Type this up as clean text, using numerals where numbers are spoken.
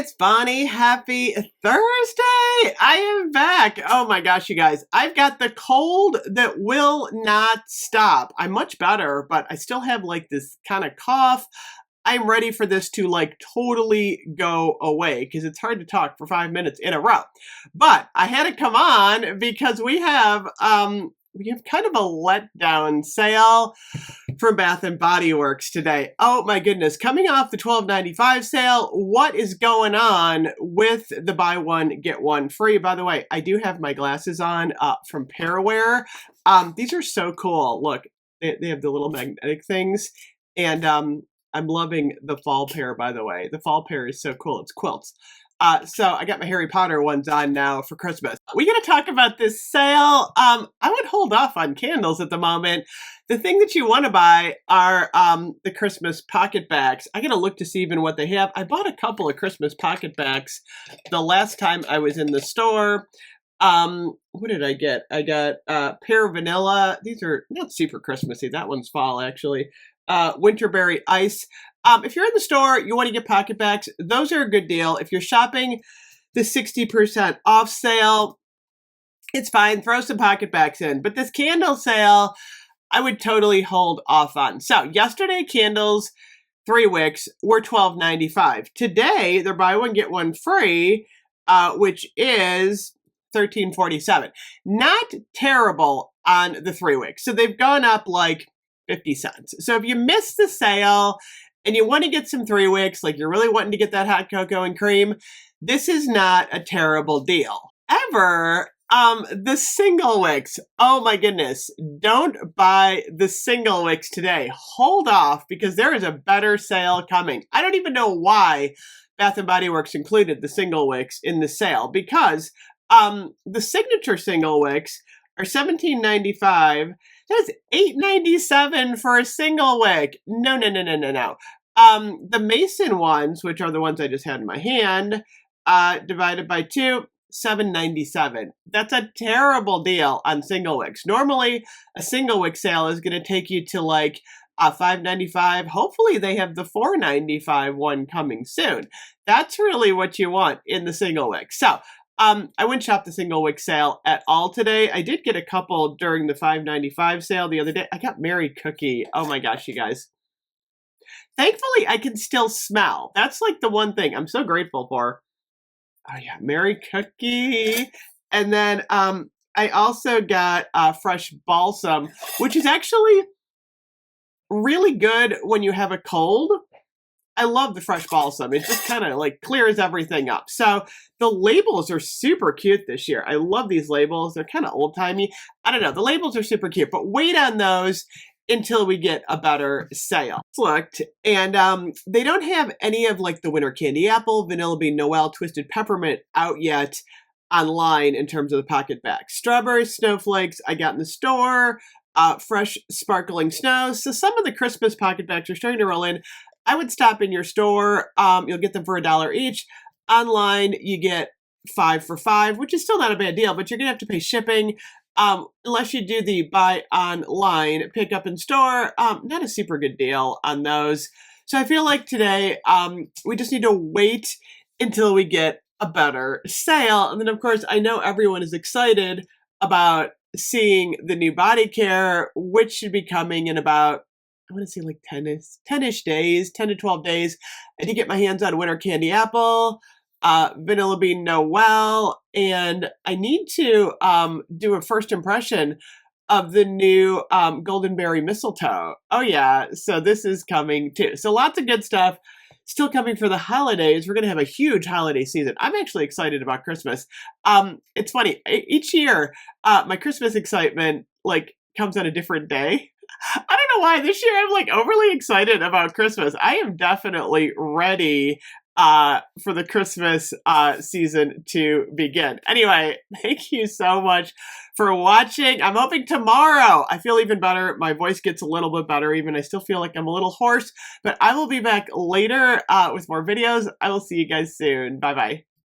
it's Bonnie. Happy Thursday. I am back. Oh my gosh, you guys. I've got the cold that will not stop. I'm much better, but I still have like this kind of cough. I'm ready for this to like totally go away because it's hard to talk for 5 minutes in a row. But I had to come on because we have kind of a letdown sale from Bath and Body Works today. Oh my goodness, coming off the $12.95 sale, what is going on with the buy one, get one free? By the way, I do have my glasses on from Pairwear. These are so cool. Look, they have the little magnetic things, and I'm loving the fall pair, by the way. The fall pair is so cool. It's quilts. So I got my Harry Potter ones on now for Christmas. We're going to talk about this sale. I would hold off on candles at the moment. The thing that you want to buy are the Christmas pocket bags. I got to look to see even what they have. I bought a couple of Christmas pocket bags the last time I was in the store. What did I get? I got Pear Vanilla. These are not super Christmassy. That one's fall, actually. Winterberry Ice. If you're in the store, you want to get pocket bags, those are a good deal. If you're shopping the 60% off sale, it's fine. Throw some pocket bags in. But this candle sale, I would totally hold off on. So yesterday, candles, 3 wicks, were $12.95. Today, they're buy one, get one free, which is $13.47. Not terrible on the 3 wicks. So they've gone up like 50 cents. So if you missed the sale and you want to get some 3 wicks, like you're really wanting to get that hot cocoa and cream, this is not a terrible deal. Ever, the single wicks, oh my goodness, don't buy the single wicks today. Hold off because there is a better sale coming. I don't even know why Bath and Body Works included the single wicks in the sale because the signature single wicks are $17.95. That's $8.97 for a single wick. No. The Mason ones, which are the ones I just had in my hand, divided by 2, $7.97. That's a terrible deal on single wicks. Normally, a single wick sale is going to take you to like $5.95. Hopefully, they have the $4.95 one coming soon. That's really what you want in the single wick. So, I wouldn't shop the single wick sale at all today. I did get a couple during the $5.95 sale the other day. I got Mary Cookie. Oh my gosh, you guys. Thankfully, I can still smell. That's like the one thing I'm so grateful for. Oh yeah, Mary Cookie. And then I also got fresh balsam, which is actually really good when you have a cold. I love the fresh balsam. It just kind of like clears everything up. So the labels are super cute this year. I love these labels. They're kind of old-timey. I don't know. The labels are super cute, but wait on those until we get a better sale. Looked, and they don't have any of like the winter candy apple, vanilla bean, Noel, twisted peppermint out yet online in terms of the pocket bags. Strawberry snowflakes I got in the store. Fresh sparkling snow. So some of the Christmas pocket bags are starting to roll in. I would stop in your store. You'll get them for $1 each. Online, you get 5 for $5, which is still not a bad deal, but you're going to have to pay shipping. Unless you do the buy online, pick up in store, not a super good deal on those. So I feel like today, we just need to wait until we get a better sale. And then, of course, I know everyone is excited about seeing the new body care, which should be coming in about, I want to say like 10-ish days, 10 to 12 days. I did get my hands on winter candy apple, vanilla bean Noel, and I need to do a first impression of the new golden berry mistletoe. Oh yeah, so this is coming too. So lots of good stuff still coming for the holidays. We're going to have a huge holiday season. I'm actually excited about Christmas. It's funny, each year my Christmas excitement like comes on a different day. I don't know why this year I'm like overly excited about Christmas. I am definitely ready for the Christmas season to begin. Anyway, thank you so much for watching. I'm hoping tomorrow I feel even better. My voice gets a little bit better even. I still feel like I'm a little hoarse, but I will be back later with more videos. I will see you guys soon. Bye-bye.